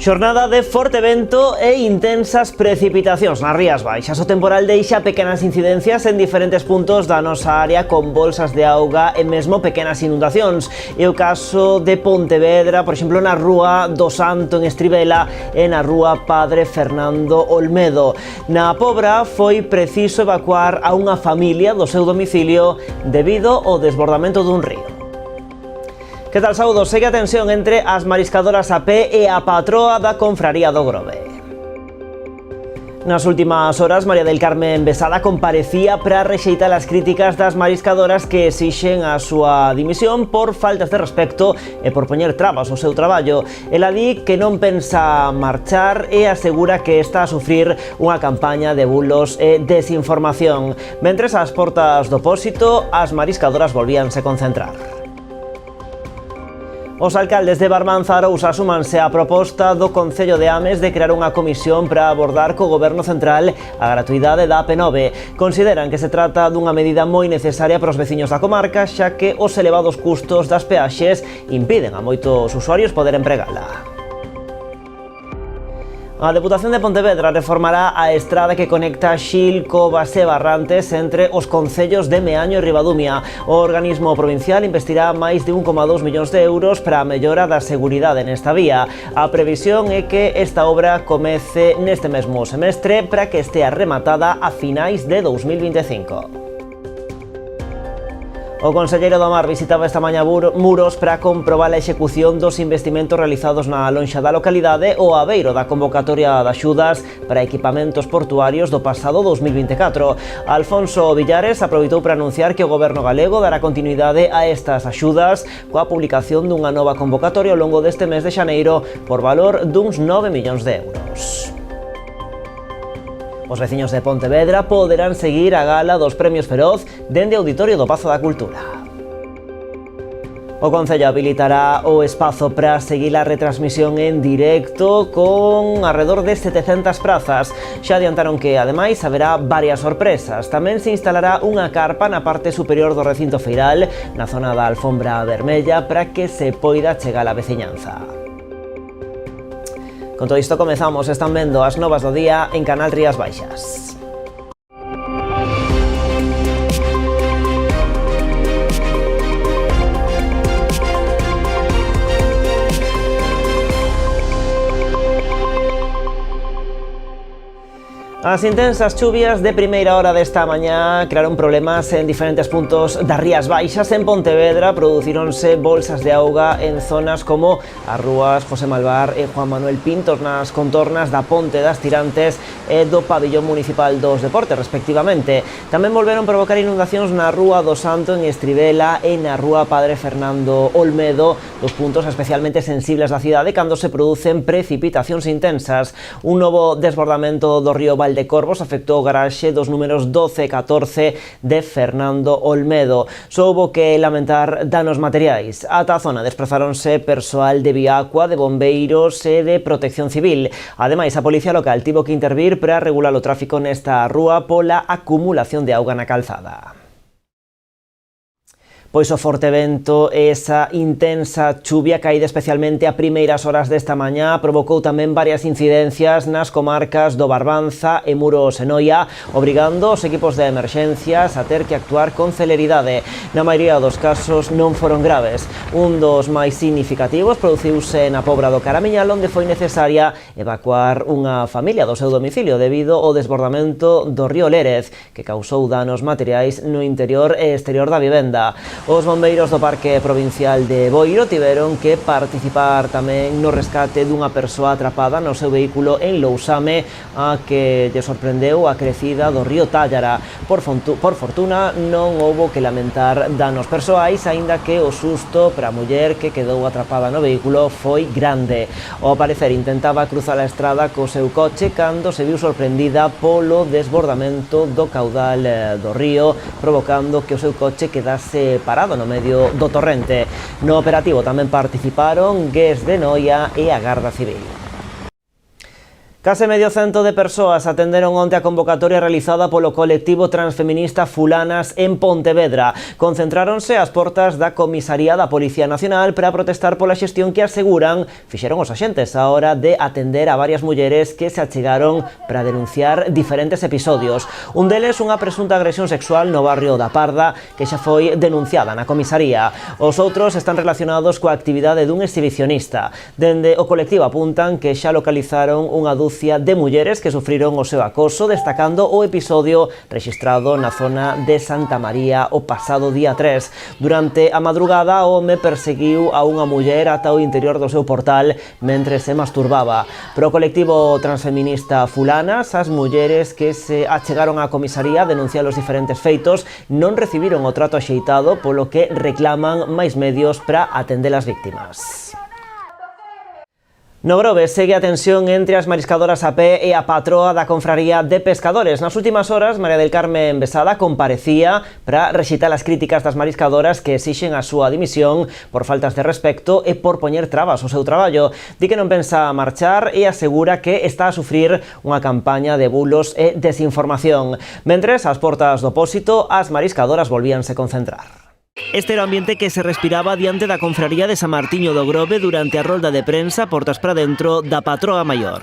Xornada de forte vento e intensas precipitacións nas Rías Baixas. O temporal deixa pequenas incidencias en diferentes puntos da nosa área con bolsas de auga e mesmo pequenas inundacións. É o caso de Pontevedra, por exemplo, na Rúa do Santo en Estribela e na Rúa Padre Fernando Olmedo. Na Pobra foi preciso evacuar a unha familia do seu domicilio debido ao desbordamento dun río. Que tal, saúdos? Segue a tensión entre as mariscadoras a pé e a patroa da Confraría do Grove. Nas últimas horas, María del Carmen Besada comparecía para rexeitar as críticas das mariscadoras que exixen a súa dimisión por faltas de respecto e por poñer trabas ao seu traballo. Ela di que non pensa marchar e asegura que está a sufrir unha campaña de bulos e desinformación. Mentres ás portas do Pósito, as mariscadoras volvíanse concentrar. Os alcaldes de Barbanza e Arousa súmanse á proposta do Concello de Ames de crear unha comisión para abordar co Goberno Central a gratuidade da AP9. Consideran que se trata dunha medida moi necesaria para os veciños da comarca, xa que os elevados custos das peaxes impiden a moitos usuarios poder empregala. A Deputación de Pontevedra reformará a estrada que conecta Xil, Covas e Barrantes entre os concellos de Meaño e Ribadumia. O organismo provincial investirá máis de 1,2 millóns de euros para a mellora da seguridade nesta vía. A previsión é que esta obra comece neste mesmo semestre para que estea rematada a finais de 2025. O conselleiro do Mar visitaba esta mañá Muros para comprobar a execución dos investimentos realizados na lonxa da localidade o abeiro da convocatoria de axudas para equipamentos portuarios do pasado 2024. Alfonso Villares aproveitou para anunciar que o goberno galego dará continuidade a estas axudas coa publicación dunha nova convocatoria ao longo deste mes de xaneiro por valor duns 9 millóns de euros. Os veciños de Pontevedra poderán seguir a gala dos Premios Feroz dende o Auditorio do Pazo da Cultura. O Concello habilitará o espazo para seguir a retransmisión en directo con alrededor de 700 prazas. Xa adiantaron que, ademais, haberá varias sorpresas. Tamén se instalará unha carpa na parte superior do recinto feiral, na zona da alfombra vermella, para que se poida chegar a veciñanza. Con todo isto comezamos, están vendo as novas do día en Canal Rías Baixas. As intensas chuvias de primeira hora desta mañá crearon problemas en diferentes puntos das Rías Baixas. En Pontevedra producíronse bolsas de auga en zonas como as rúas José Malvar e Juan Manuel Pintos nas contornas da Ponte das Tirantes e do Pabillón Municipal dos Deportes, respectivamente. Tamén volveron provocar inundacións na Rúa do Santo en Estribela e na Rúa Padre Fernando Olmedo, dos puntos especialmente sensibles da cidade cando se producen precipitacións intensas. Un novo desbordamento do río Valdecorvos afectou o garaxe dos números 12 e 14 de Fernando Olmedo. Só houbo que lamentar danos materiais. Ata a zona desprazáronse persoal de Viacua, de bombeiros e de protección civil. Ademais, a policía local tivo que intervir para regular o tráfico nesta rúa pola acumulación de auga na calzada. Pois o forte vento e esa intensa chuvia caída especialmente a primeiras horas desta mañá provocou tamén varias incidencias nas comarcas do Barbanza e Muros e Noia, obrigando os equipos de emerxencias a ter que actuar con celeridade. Na maioría dos casos non foron graves. Un dos máis significativos produciuse na Pobra do Caramiñal, onde foi necesaria evacuar unha familia do seu domicilio debido ao desbordamento do río Lérez, que causou danos materiais no interior e exterior da vivenda. Os bombeiros do Parque Provincial de Boiro tiveron que participar tamén no rescate dunha persoa atrapada no seu vehículo en Lousame, a que lle sorprendeu a crecida do río Tállara. Por fortuna non houbo que lamentar danos persoais, aínda que o susto para a muller que quedou atrapada no vehículo foi grande. Ao parecer intentaba cruzar a estrada co seu coche cando se viu sorprendida polo desbordamento do caudal do río, provocando que o seu coche quedase parado no medio do torrente. No operativo tamén participaron GES de Noia e a Garda Civil. Case medio cento de persoas atenderon onte a convocatoria realizada polo colectivo transfeminista Fulanas en Pontevedra. Concentráronse ás portas da comisaría da Policía Nacional para protestar pola xestión que aseguran fixeron os axentes á hora de atender a varias mulleres que se achegaron para denunciar diferentes episodios. Un deles unha presunta agresión sexual no barrio da Parda que xa foi denunciada na comisaría. Os outros están relacionados coa actividade dun exhibicionista. Dende o colectivo apuntan que xa localizaron unha dúcia de mulleres que sufriron o seu acoso, destacando o episodio rexistrado na zona de Santa María o pasado día 3. Durante a madrugada, o home perseguiu a unha muller ata o interior do seu portal mentre se masturbaba. Pro colectivo transfeminista Fulanas, as mulleres que se achegaron á comisaría a denunciar os diferentes feitos non recibiron o trato axeitado, polo que reclaman máis medios para atender as víctimas. No Grove segue a tensión entre as mariscadoras a pé e a patroa da Confraría de Pescadores. Nas últimas horas, María del Carmen Besada comparecía para rexeitar as críticas das mariscadoras que exixen a súa dimisión por faltas de respecto e por poñer trabas ao seu traballo. Di que non pensa marchar e asegura que está a sufrir unha campaña de bulos e desinformación. Mentres, ás portas do Pósito, as mariscadoras volvíanse concentrar. Este era o ambiente que se respiraba diante da Confraría de San Martiño do Grove durante a rolda de prensa portas para dentro da patroa maior.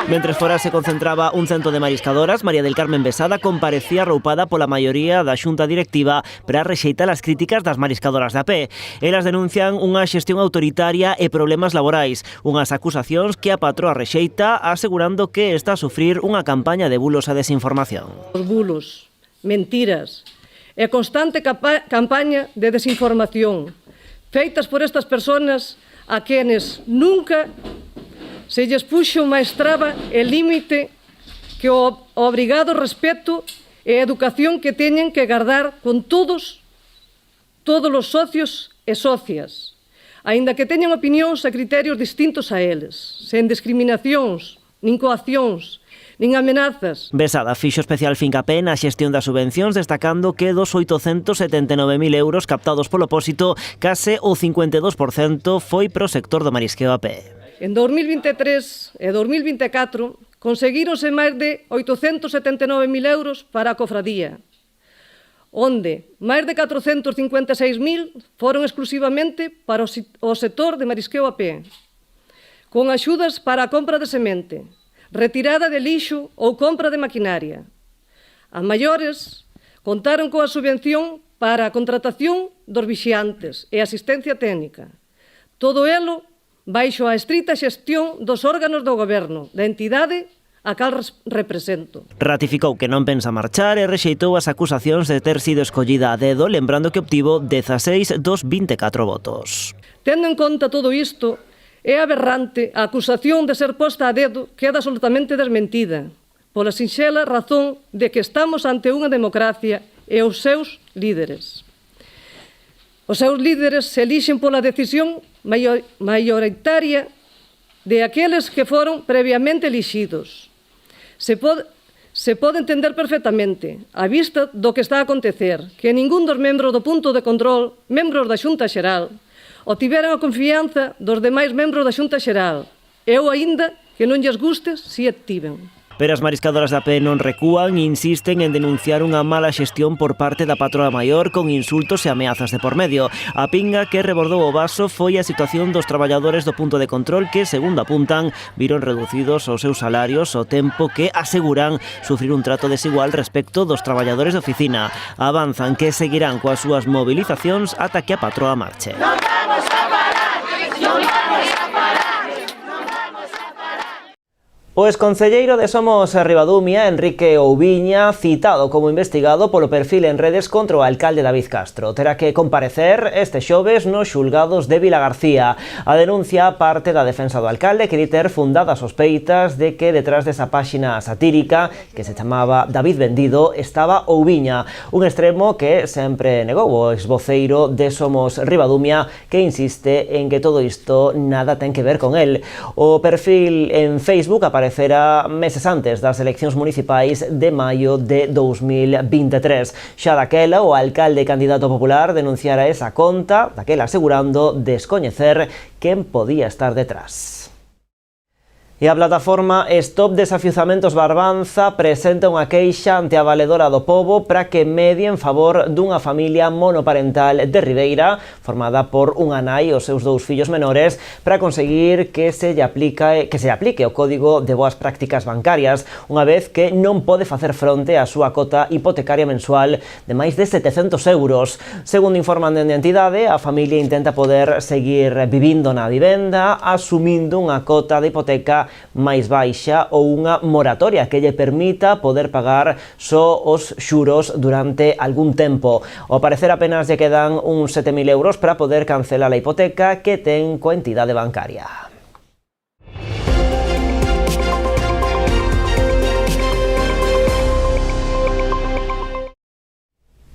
Mentres fora se concentraba un cento de mariscadoras, María del Carmen Besada comparecía arroupada pola maioría da xunta directiva para rexeitar as críticas das mariscadoras de a pé. Elas denuncian unha xestión autoritaria e problemas laborais, unhas acusacións que a patroa rexeita asegurando que está a sufrir unha campaña de bulos e desinformación. Os bulos, mentiras e constante campaña de desinformación feitas por estas persoas a quenes nunca se lles puxo máis traba e límite que o obrigado respeto e educación que teñen que gardar con todos os socios e socias, aínda que teñan opinións e criterios distintos a eles, sen discriminacións, nin coaccións, nin amenazas. Besada fixo especial fincapé na xestión das subvencións, destacando que dos 879.000 euros captados polo Pósito, case o 52% foi pro sector do marisqueo a pé. En 2023 e 2024 conseguíronse máis de 879.000 euros para a cofradía, onde máis de 456.000 foron exclusivamente para o sector de marisqueo a pé, con axudas para a compra de semente, retirada de lixo ou compra de maquinaria. As maiores contaron coa subvención para a contratación dos vixiantes e asistencia técnica. Todo elo baixo a estrita xestión dos órganos do goberno, da entidade a cal represento. Ratificou que non pensa marchar e rexeitou as acusacións de ter sido escollida a dedo, lembrando que obtivo 16 dos 24 votos. Tendo en conta todo isto, é aberrante a acusación de ser posta a dedo queda absolutamente desmentida, pola sinxela razón de que estamos ante unha democracia e os seus líderes. Os seus líderes se elixen pola decisión maioritaria de aqueles que foron previamente elixidos. Se pode entender perfectamente, á vista do que está a acontecer, que ningún dos membros do punto de control, membros da Xunta Xeral, obtiveran a confianza dos demais membros da Xunta Xeral. Eu, aínda que non lles guste, si a tiven. Pero as mariscadoras da pé non recúan e insisten en denunciar unha mala xestión por parte da patroa maior con insultos e ameazas de por medio. A pinga que rebordou o vaso foi a situación dos traballadores do punto de control que, segundo apuntan, viron reducidos os seus salarios ao tempo que aseguran sufrir un trato desigual respecto dos traballadores de oficina. Avanzan que seguirán coas súas movilizacións ata que a patroa marche. Non vamos a parar, non vamos a parar. O exconcelleiro de Somos Ribadumia, Enrique Oubiña, citado como investigado polo perfil en redes contra o alcalde David Castro, terá que comparecer este xoves nos xulgados de Vilagarcía. A denuncia parte da defensa do alcalde, que di ter fundadas sospeitas de que detrás desa páxina satírica que se chamaba David Vendido estaba Oubiña, un extremo que sempre negou o exvoceiro de Somos Ribadumia, que insiste en que todo isto nada ten que ver con el. O perfil en Facebook aparece aparecera meses antes das eleccións municipais de maio de 2023. Xa daquela, o alcalde e candidato popular denunciara esa conta, daquela asegurando descoñecer quen podía estar detrás. E a plataforma Stop Desafiuzamentos Barbanza presenta unha queixa ante a Valedora do Pobo para que medie en favor dunha familia monoparental de Ribeira, formada por unha nai e os seus 2 fillos menores, para conseguir que se lle aplique o Código de Boas Prácticas Bancarias, unha vez que non pode facer fronte á súa cota hipotecaria mensual de máis de 700 euros. Segundo informan dende a entidade, a familia intenta poder seguir vivindo na vivenda, asumindo unha cota de hipoteca máis baixa ou unha moratoria que lle permita poder pagar só os xuros durante algún tempo. Ao parecer apenas lle quedan uns 7.000 euros para poder cancelar a hipoteca que ten coa entidade bancaria.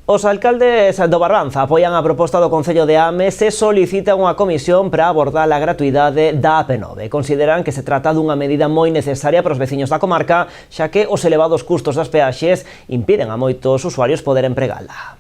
Os alcaldes do Barbanza apoian a proposta do Concello de Ames e solicitan unha comisión para abordar a gratuidade da AP9. Consideran que se trata dunha medida moi necesaria para os veciños da comarca, xa que os elevados custos das peaxes impiden a moitos usuarios poder empregala.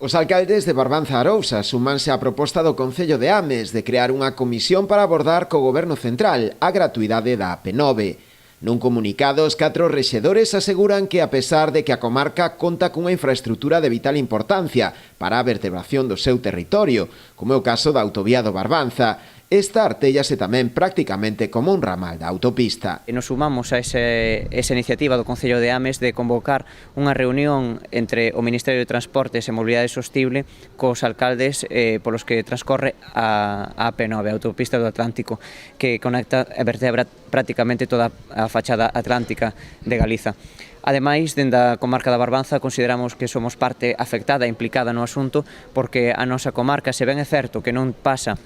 Os alcaldes de Barbanza e Arousa sumanse á proposta do Concello de Ames de crear unha comisión para abordar co Goberno Central a gratuidade da AP9. Nun comunicado, os 4 rexedores aseguran que, a pesar de que a comarca conta cunha infraestrutura de vital importancia para a vertebración do seu territorio, como é o caso da autovía do Barbanza, esta artéllase tamén prácticamente como un ramal da autopista. Nos sumamos a esa iniciativa do Concello de Ames de convocar unha reunión entre o Ministerio de Transportes e Mobilidade Sostible cos alcaldes polos que transcorre a AP9, a autopista do Atlántico, que conecta e vertebra prácticamente toda a fachada atlántica de Galiza. Ademais, dende a comarca da Barbanza, consideramos que somos parte afectada e implicada no asunto porque a nosa comarca, se ben é certo que non pasa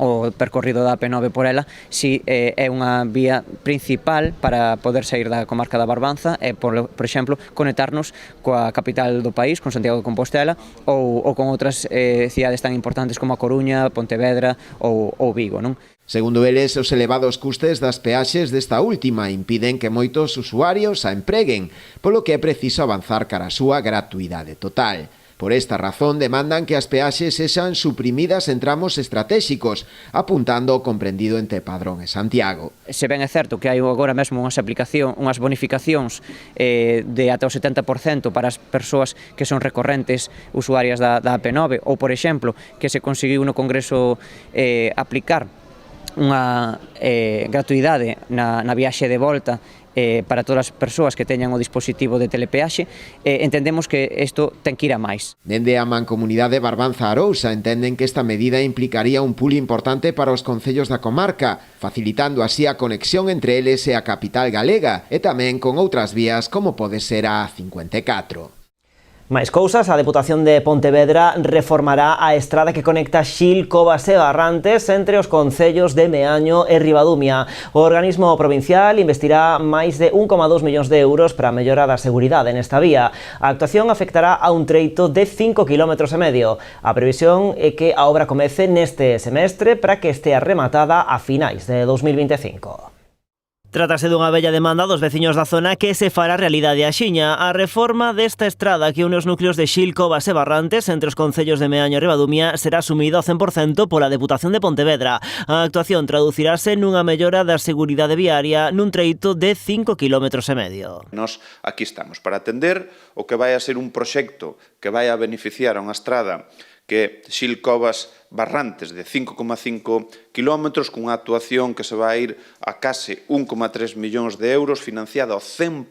o percorrido da AP9 por ela, si é unha vía principal para poder sair da comarca da Barbanza e, por exemplo, conectarnos coa capital do país, con Santiago de Compostela, ou con outras cidades tan importantes como a Coruña, Pontevedra ou Vigo, non? Segundo eles, os elevados custes das peaxes desta última impiden que moitos usuarios a empreguen, polo que é preciso avanzar cara a súa gratuidade total. Por esta razón, demandan que as peaxes sexan suprimidas en tramos estratégicos, apuntando o comprendido entre Padrón e Santiago. Se ben é certo que hai agora mesmo unhas bonificacións de ata o 70% para as persoas que son recorrentes usuarias da AP9, ou, por exemplo, que se conseguiu no Congreso aplicar unha gratuidade na viaxe de volta para todas as persoas que teñan o dispositivo de telepeaxe, entendemos que isto ten que ir a máis. Dende a Mancomunidade Barbanza Arousa entenden que esta medida implicaría un pulo importante para os concellos da comarca, facilitando así a conexión entre eles e a capital galega, e tamén con outras vías como pode ser a A54. Máis cousas, a Deputación de Pontevedra reformará a estrada que conecta Xil, Covas e Barrantes entre os concellos de Meaño e Ribadumia. O organismo provincial investirá máis de 1,2 millóns de euros para mellorar a seguridade nesta vía. A actuación afectará a un treito de 5,5 km. A previsión é que a obra comece neste semestre para que estea rematada a finais de 2025. Trátase dunha bella demanda dos veciños da zona que se fará realidade axiña. A reforma desta estrada que une os núcleos de Xil, Covas e Barrantes entre os concellos de Meaño e Ribadumia será asumida ao 100% pola Deputación de Pontevedra. A actuación traducirase nunha mellora da seguridade viaria nun treito de 5,5 km. Nós aquí estamos para atender o que vai a ser un proxecto que vai a beneficiar a unha estrada que Xil, Covas, Barrantes de 5,5 km cunha actuación que se vai ir a case 1,3 millóns de euros financiada ao 100%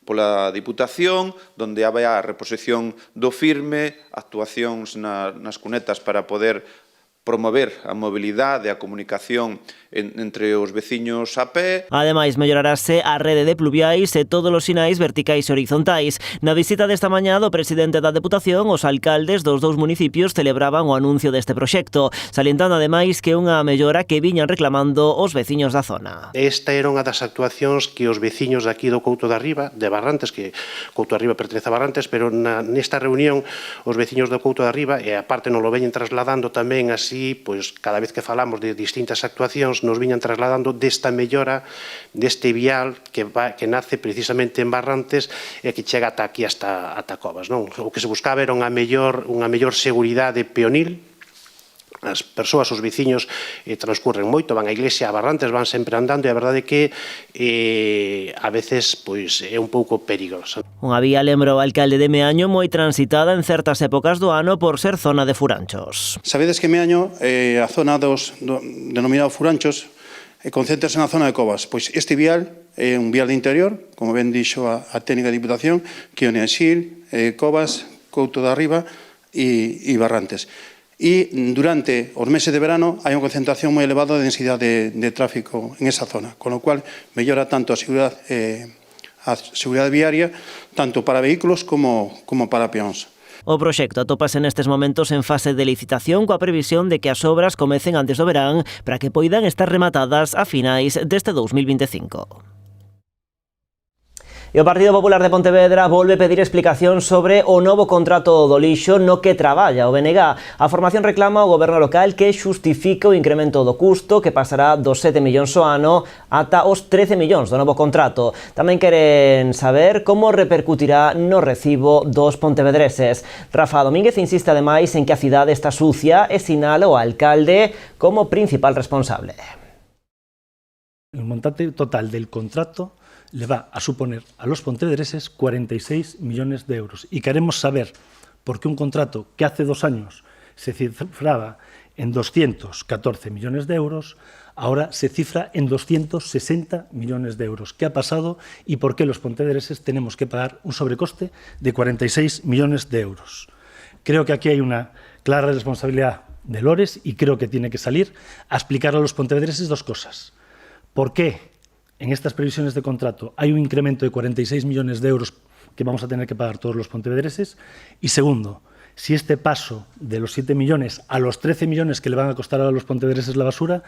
pola Diputación, donde vai a reposición do firme, actuacións nas cunetas para poder promover a mobilidade e a comunicación entre os veciños a pé. Ademais, mellorarase a rede de pluviais e todos os sinais verticais e horizontais. Na visita desta mañá do presidente da Deputación, os alcaldes dos 2 municipios celebraban o anuncio deste proxecto, salientando ademais que é unha mellora que viñan reclamando os veciños da zona. Esta era unha das actuacións que os veciños aquí do Couto da Riba, de Barrantes, que Couto da Riba pertenece a Barrantes, pero nesta reunión os veciños do Couto da Riba, e aparte non lo veñen trasladando tamén así así, pois, cada vez que falamos de distintas actuacións, nos viñan trasladando desta mellora deste vial que nace precisamente en Barrantes e que chega ata aquí, ata Covas. O que se buscaba era unha mellor seguridade peonil. As persoas, os veciños, transcurren moito, van á iglesia, a Barrantes, van sempre andando, e a verdade é que a veces é un pouco perigosa. Unha vía, lembra o alcalde de Meaño, moi transitada en certas épocas do ano por ser zona de furanchos. Sabedes que Meaño, a zona dos denominados furanchos, concéntrase na zona de Covas. Pois este vial é un vial de interior, como ben dixo a técnica de Diputación, que une Xil, Covas, Couto da Riba e Barrantes. E durante os meses de verano hai unha concentración moi elevada de densidade de tráfico en esa zona, con lo cual mellora tanto a seguridade viaria, tanto para vehículos como para peóns. O proxecto atópase nestes momentos en fase de licitación coa previsión de que as obras comecen antes do verán para que poidan estar rematadas a finais deste 2025. E o Partido Popular de Pontevedra volve pedir explicación sobre o novo contrato do lixo no que traballa o BNG. A formación reclama ao goberno local que xustifique o incremento do custo que pasará dos 7 millóns ao ano ata os 13 millóns do novo contrato. Tamén queren saber como repercutirá no recibo dos pontevedreses. Rafa Domínguez insiste ademais en que a cidade está sucia e sinala o alcalde como principal responsable. El montante total del contrato le va a suponer a los pontevedreses 46 millones de euros. Y queremos saber por qué un contrato que hace 2 años se cifraba en 214 millones de euros, ahora se cifra en 260 millones de euros. ¿Qué ha pasado y por qué los pontevedreses tenemos que pagar un sobrecoste de 46 millones de euros? Creo que aquí hay una clara responsabilidad de Lores y creo que tiene que salir a explicar a los pontevedreses 2 cosas. ¿Por qué en estas previsiones de contrato hay un incremento de 46 millones de euros que vamos a tener que pagar todos los pontevedreses? Y segundo, si este paso de los 7 millones a los 13 millones que le van a costar a los pontevedreses la basura,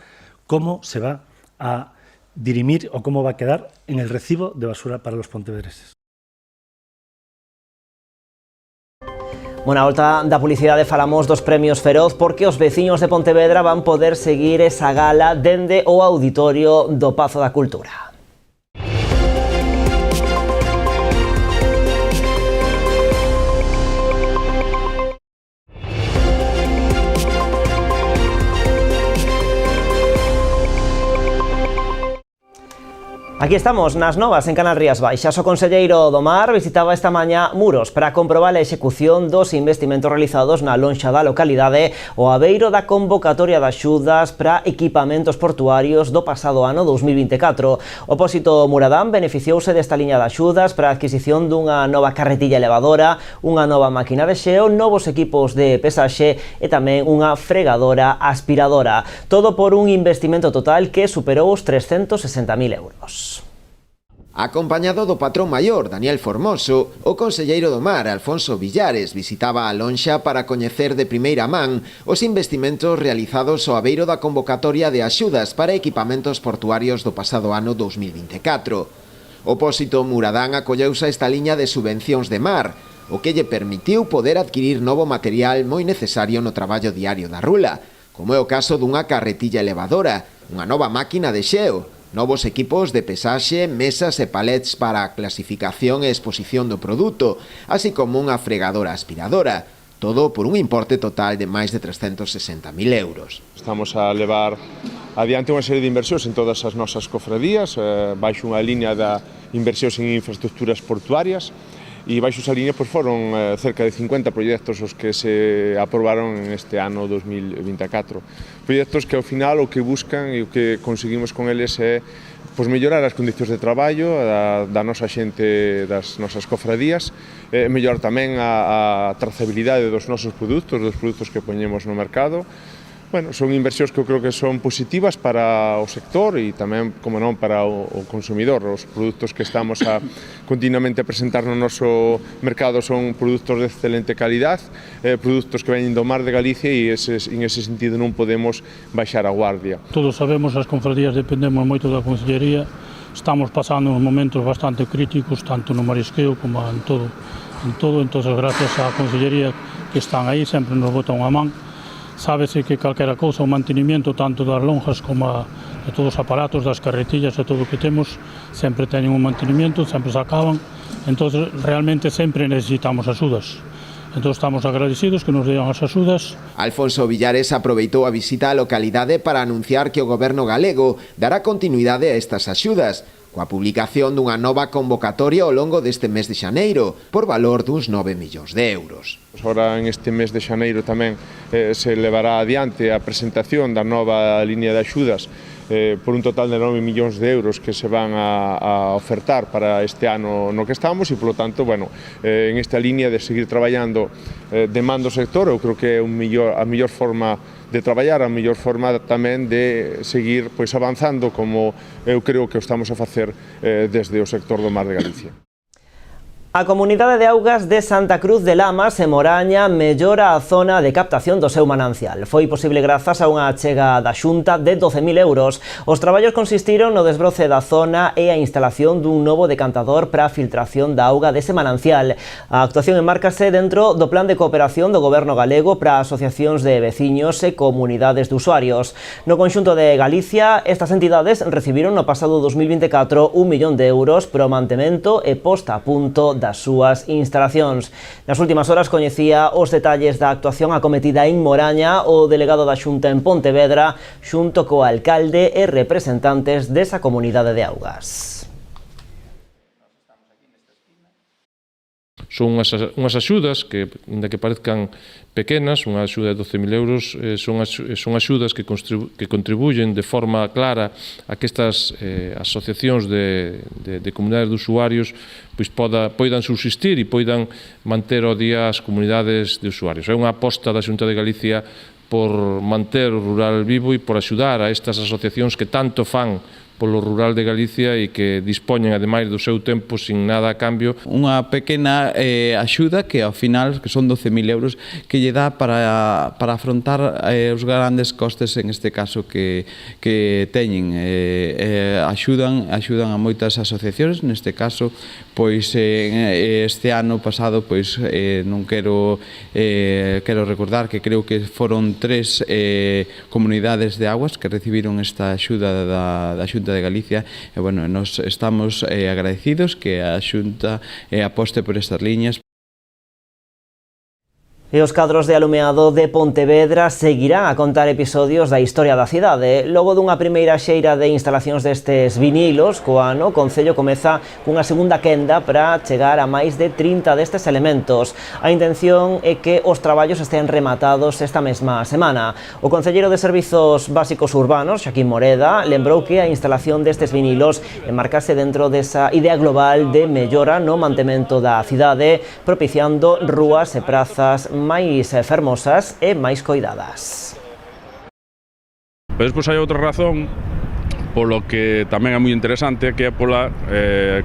¿cómo se va a dirimir o cómo va a quedar en el recibo de basura para los pontevedreses? Bueno, a volta da publicidade falamos dos premios Feroz porque os veciños de Pontevedra van poder seguir esa gala dende o auditorio do Pazo da Cultura. Aquí estamos, nas novas, en Canal Rías Baixas. O conselleiro do Mar visitaba esta mañá Muros para comprobar a execución dos investimentos realizados na lonxa da localidade o abeiro da convocatoria de axudas para equipamentos portuarios do pasado ano 2024. O Pósito Muradán beneficiouse desta liña de axudas para a adquisición dunha nova carretilla elevadora, unha nova máquina de xeo, novos equipos de pesaxe e tamén unha fregadora aspiradora. Todo por un investimento total que superou os 360.000 euros. Acompañado do patrón maior, Daniel Formoso, o conselleiro do Mar, Alfonso Villares, visitaba a lonxa para coñecer de primeira man os investimentos realizados ao abeiro da convocatoria de axudas para equipamentos portuarios do pasado ano 2024. O Pósito Muradán acolleuse a esta liña de subvencións de mar, o que lle permitiu poder adquirir novo material moi necesario no traballo diario da rula, como é o caso dunha carretilla elevadora, unha nova máquina de xeo, novos equipos de pesaxe, mesas e palets para a clasificación e exposición do produto, así como unha fregadora aspiradora, todo por un importe total de máis de 360.000 euros. Estamos a levar adiante unha serie de inversións en todas as nosas cofradías, baixo unha liña de inversións en infraestructuras portuarias, e baixo esa liña foron cerca de 50 proxectos os que se aprobaron en este ano 2024. Proxectos que ao final o que buscan e o que conseguimos con eles é mellorar as condicións de traballo da nosa xente, das nosas cofradías, mellorar tamén a trazabilidade dos nosos produtos, dos produtos que poñemos no mercado. Bueno, son inversións que eu creo que son positivas para o sector e tamén, como non, para o consumidor. Os produtos que estamos a continuamente a presentar no noso mercado son produtos de excelente calidad, produtos que veñen do mar de Galicia e en ese sentido non podemos baixar a guardia. Todos sabemos, as confradías dependemos moito da consellería, estamos pasando uns momentos bastante críticos, tanto no marisqueo como en todo. Entón, gracias á consellería que están aí, sempre nos botan unha man. Sábese que calquera cousa, o mantenimiento tanto das lonjas como de todos os aparatos, das carretillas e todo o que temos, sempre teñen un mantenimiento, sempre se acaban, entón realmente sempre necesitamos axudas. Entón estamos agradecidos que nos dean as axudas. Alfonso Villares aproveitou a visita á localidade para anunciar que o goberno galego dará continuidade a estas axudas, coa publicación dunha nova convocatoria ao longo deste mes de xaneiro, por valor duns 9 millóns de euros. Agora, en este mes de xaneiro tamén se levará adiante a presentación da nova línea de axudas por un total de 9 millóns de euros que se van a ofertar para este ano no que estamos e, polo tanto, bueno, en esta línea de seguir traballando de man do sector, eu creo que é a mellor forma de traballar, a mellor forma tamén de seguir avanzando como eu creo que o estamos a facer desde o sector do Mar de Galicia. A Comunidade de Augas de Santa Cruz de Lamas, en Moraña, mellora a zona de captación do seu manancial. Foi posible grazas a unha achega da Xunta de 12.000 euros. Os traballos consistiron no desbroce da zona e a instalación dun novo decantador para a filtración da auga dese manancial. A actuación enmárcase dentro do plan de cooperación do Goberno galego para asociacións de veciños e comunidades de usuarios. No conxunto de Galicia, estas entidades recibiron no pasado 2024 1 millón de euros para o mantemento e posta a punto das súas instalacións. Nas últimas horas coñecía os detalles da actuación acometida en Moraña o delegado da Xunta en Pontevedra xunto co alcalde e representantes desa comunidade de Augas. Son unhas axudas que, ainda que parezcan pequenas, unha axuda de 12.000 euros, son axudas que contribuyen de forma clara a que estas asociacións de comunidades de usuarios poidan subsistir e poidan manter ao día as comunidades de usuarios. É unha aposta da Xunta de Galicia por manter o rural vivo e por axudar a estas asociacións que tanto fan polo rural de Galicia e que dispoñen ademais do seu tempo sin nada a cambio. Unha pequena axuda que ao final, que son 12.000 euros, que lle dá para afrontar os grandes costes en este caso que teñen. Axudan a moitas asociacións, neste caso, pois este ano pasado, pois non quero recordar que creo que foron 3 comunidades de augas que recibiron esta axuda da Xunta de Galicia e, bueno, nos estamos agradecidos que a Xunta aposte por estas liñas. E os cadros de alumeado de Pontevedra seguirán a contar episodios da historia da cidade. Logo dunha primeira xeira de instalacións destes vinilos, co ano, o Concello comeza cunha segunda quenda para chegar a máis de 30 destes elementos. A intención é que os traballos estean rematados esta mesma semana. O concelleiro de Servizos Básicos Urbanos, Xaquín Moreda, lembrou que a instalación destes vinilos enmarcase dentro desa idea global de mellora no mantemento da cidade, propiciando rúas e prazas máis fermosas e máis coidadas. Despois hai outra razón polo que tamén é moi interesante, que é pola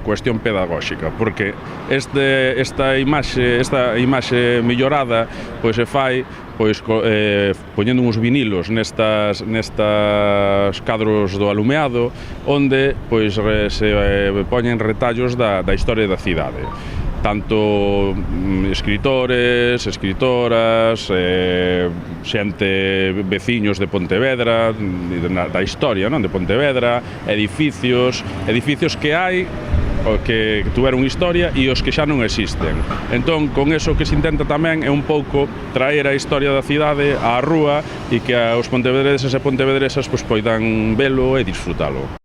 cuestión pedagóxica, porque esta imaxe mellorada pois se fai poñendo uns vinilos nestas cadros do alumeado, onde pois se poñen retallos da historia da cidade. Tanto escritores, escritoras, xente, veciños de Pontevedra, da historia de Pontevedra, edificios que hai, que tuveron historia e os que xa non existen. Entón, con eso que se intenta tamén é un pouco traer a historia da cidade á rúa e que os pontevedreses e pontevedresas poidan velo e disfrutalo.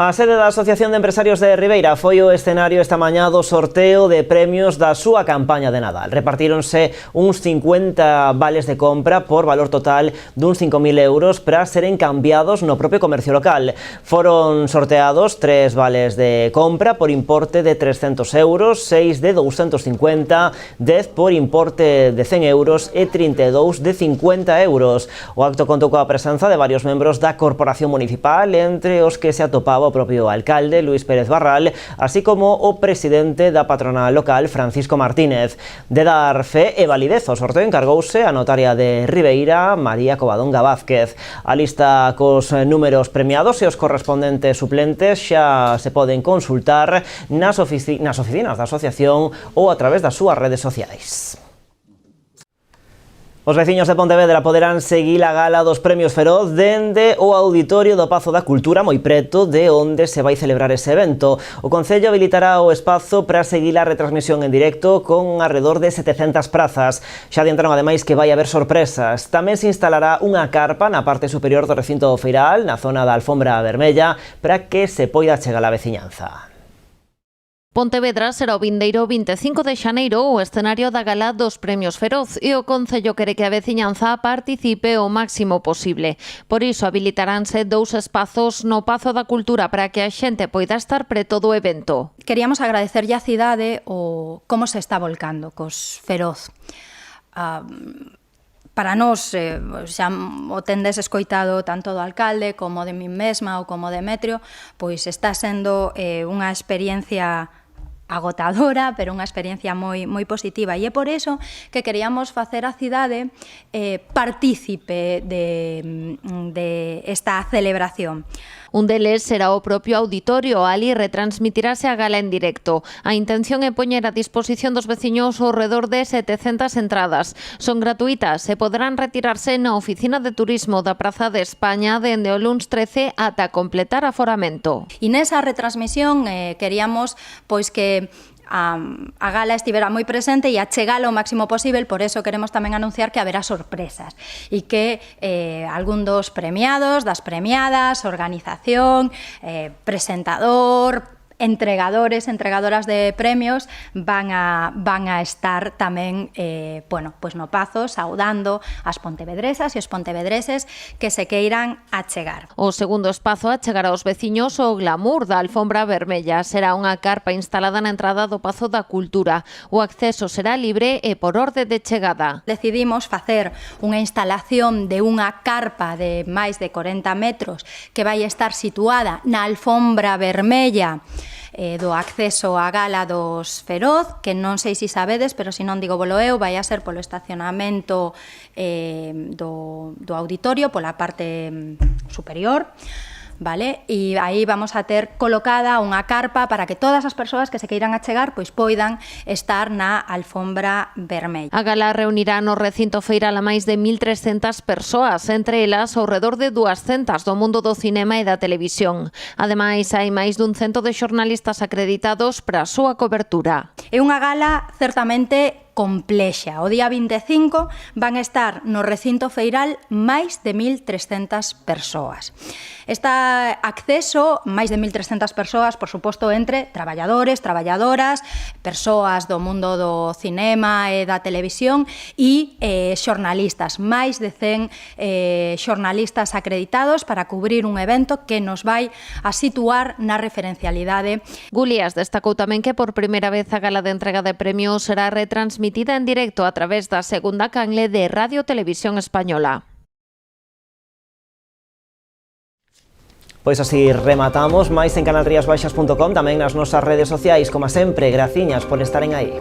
A sede da Asociación de Empresarios de Ribeira foi o escenario esta mañá do sorteo de premios da súa campaña de Nadal. Repartíronse uns 50 vales de compra por valor total duns 5.000 euros para seren cambiados no propio comercio local. Foron sorteados 3 vales de compra por importe de 300 euros, 6 de 250, 10 por importe de 100 euros e 32 de 50 euros. O acto contou coa presenza de varios membros da Corporación Municipal, entre os que se atopaba o propio alcalde, Luis Pérez Barral, así como o presidente da patronal local, Francisco Martínez. De dar fe e validez ao sorteo encargouse a notaria de Ribeira, María Covadonga Vázquez. A lista cos números premiados e os correspondentes suplentes xa se poden consultar nas oficinas da asociación ou a través das súas redes sociais. Os veciños de Pontevedra poderán seguir a gala dos Premios Feroz dende o auditorio do Pazo da Cultura, moi preto de onde se vai celebrar ese evento. O Concello habilitará o espazo para seguir a retransmisión en directo con arredor de 700 prazas. Xa adiantaron ademais que vai haber sorpresas. Tamén se instalará unha carpa na parte superior do recinto feiral, na zona da alfombra vermella, para que se poida chegar a veciñanza. Pontevedra será o vindeiro 25 de xaneiro o escenario da gala dos Premios Feroz e o Concello quere que a veciñanza participe o máximo posible. Por iso habilitaránse 2 espazos no Pazo da Cultura para que a xente poida estar preto do evento. Queríamos agradecerlle á cidade o como se está volcando cos Feroz. Para nós, xa o tendes escoitado tanto do alcalde como de min mesma ou como Demetrio, pois está sendo unha experiencia agotadora, pero unha experiencia moi positiva, e é por iso que queríamos facer a cidade partícipe de esta celebración. Un deles será o propio auditorio, ali retransmitirase a gala en directo. A intención é poñer a disposición dos veciños ao redor de 700 entradas. Son gratuitas e poderán retirarse na oficina de turismo da Praza de España dende o luns 13 ata completar aforamento. E nesa retransmisión queríamos pois que a gala estivera moi presente e achegala o máximo posible, por eso queremos tamén anunciar que haberá sorpresas e que algún dos premiados, das premiadas, organización, presentador, entregadores, entregadoras de premios van a estar tamén pois no Pazo saudando as pontevedresas e os pontevedreses que se queiran achegar. O segundo espazo achegará aos veciños o glamour da alfombra vermella. Será unha carpa instalada na entrada do Pazo da Cultura. O acceso será libre e por orde de chegada. Decidimos facer unha instalación de unha carpa de máis de 40 metros que vai estar situada na alfombra vermella do acceso á gala dos Feroz, que non sei se sabedes, pero se non digo volo eu, vai a ser polo estacionamento do auditorio, pola parte superior, vale? E aí vamos a ter colocada unha carpa para que todas as persoas que se queiran achegar pois poidan estar na alfombra vermella. A gala reunirá no recinto feiral a máis de 1.300 persoas, entre elas ao redor de 200 do mundo do cinema e da televisión. Ademais, hai máis dun cento de xornalistas acreditados para a súa cobertura. É unha gala certamente complexa. O día 25 van a estar no recinto feiral máis de 1.300 persoas. Este acceso, máis de 1.300 persoas, por suposto, entre traballadores, traballadoras, persoas do mundo do cinema e da televisión e xornalistas, máis de 100 xornalistas acreditados para cubrir un evento que nos vai a situar na referencialidade. Gulías destacou tamén que por primeira vez a gala de entrega de premios será retransmitida en directo a través da segunda canle de Radio Televisión Española. Pois así rematamos, máis en canalriasbaixas.com, tamén nas nosas redes sociais, como sempre, graciñas por estaren aí.